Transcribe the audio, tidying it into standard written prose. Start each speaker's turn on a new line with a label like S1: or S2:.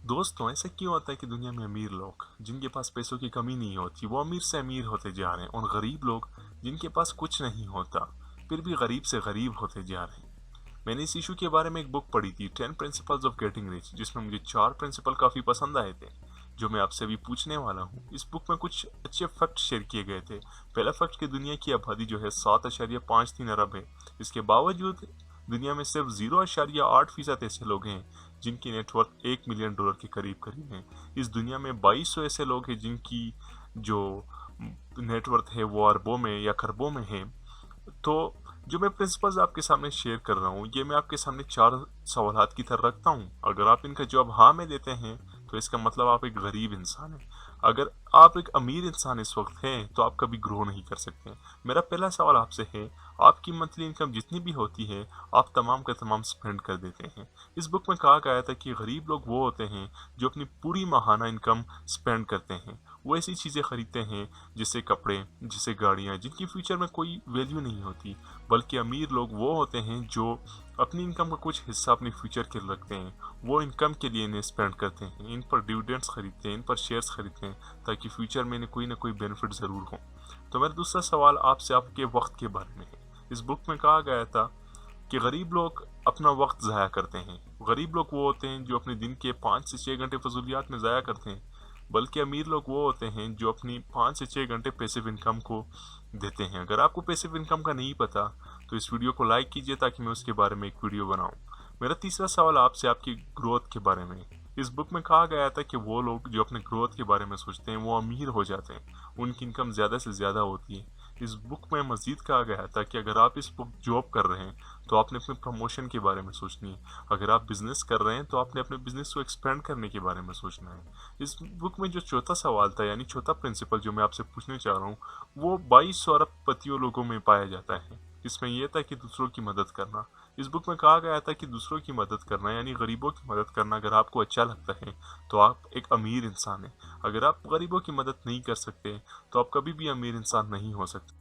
S1: दोस्तों, ऐसा क्यों होता है कि दुनिया में अमीर लोग जिनके पास पैसों की कमी नहीं होती वो अमीर से अमीर होते जा रहे हैं, और गरीब लोग जिनके पास कुछ नहीं होता फिर भी गरीब से गरीब होते जा रहे हैं। मैंने इस इशू के बारे में एक बुक पढ़ी थी, 10 प्रिंसिपल्स ऑफ गेटिंग रिच, जिसमें मुझे 4 प्रिंसिपल काफ़ी पसंद आए थे जो मैं आपसे अभी पूछने वाला हूँ। इस बुक में कुछ अच्छे फैक्ट शेयर किए गए थे। पहला फैक्ट कि दुनिया की आबादी जो है 7.53 अरब है। इसके बावजूद दुनिया में सिर्फ 0.8% ऐसे लोग हैं जिनकी नेटवर्थ $1 मिलियन के करीब करीब है। इस दुनिया में 2200 ऐसे लोग हैं जिनकी जो नेटवर्थ है वो अरबों में या खरबों में है। तो जो मैं प्रिंसिपल्स आपके सामने शेयर कर रहा हूँ, ये मैं आपके सामने 4 सवालात की तरह रखता हूँ। अगर आप इनका जवाब हाँ में देते हैं तो इसका मतलब आप एक गरीब इंसान हैं। अगर आप एक अमीर इंसान इस वक्त हैं तो आप कभी ग्रो नहीं कर सकते। मेरा पहला सवाल आपसे है, आपकी मंथली इनकम जितनी भी होती है आप तमाम का तमाम स्पेंड कर देते हैं। इस बुक में कहा गया था कि गरीब लोग वो होते हैं जो अपनी पूरी माहाना इनकम स्पेंड करते हैं। वो ऐसी चीज़ें खरीदते हैं जैसे कपड़े, जैसे गाड़ियाँ, जिनकी फ्यूचर में कोई वैल्यू नहीं होती। बल्कि अमीर लोग वो होते हैं जो अपनी इनकम का कुछ हिस्सा अपनी फ्यूचर के लिए रखते हैं। वो इनकम के लिए इन्हें स्पेंड करते हैं, इन पर डिविडेंड्स खरीदते हैं, इन पर शेयर्स खरीदते हैं ताकि फ्यूचर में इन्हें कोई ना कोई बेनिफिट ज़रूर हो। तो मेरा दूसरा सवाल आपसे आपके वक्त के बारे में है। इस बुक में कहा गया था कि गरीब लोग अपना वक्त ज़ाया करते हैं। गरीब लोग वो होते हैं जो अपने दिन के 5 से 6 घंटे फजूलियात में ज़ाया करते हैं। बल्कि अमीर लोग वो होते हैं जो अपनी 5 से 6 घंटे पैसिव इनकम को देते हैं। अगर आपको पैसिव इनकम का नहीं पता तो इस वीडियो को लाइक कीजिए ताकि मैं उसके बारे में एक वीडियो बनाऊं। मेरा तीसरा सवाल आपसे आपकी ग्रोथ के बारे में। इस बुक में कहा गया था कि वो लोग जो अपने ग्रोथ के बारे में सोचते हैं वो अमीर हो जाते हैं, उनकी इनकम ज़्यादा से ज़्यादा होती है। इस बुक में मज़ीद कहा गया था कि अगर आप इस बुक जॉब कर रहे हैं तो आपने अपने प्रमोशन के बारे में सोचनी है। अगर आप बिजनेस कर रहे हैं तो आपने अपने बिजनेस को एक्सपेंड करने के बारे में सोचना है। इस बुक में जो चौथा सवाल था यानी चौथा प्रिंसिपल जो मैं आपसे पूछने चाह रहा हूँ, वो 2200 अरबपतियों लोगों में पाया जाता है। इसमें यह था कि दूसरों की मदद करना। इस बुक में कहा गया था कि दूसरों की मदद करना यानी गरीबों की मदद करना अगर आपको अच्छा लगता है तो आप एक अमीर इंसान हैं। अगर आप गरीबों की मदद नहीं कर सकते तो आप कभी भी अमीर इंसान नहीं हो सकते।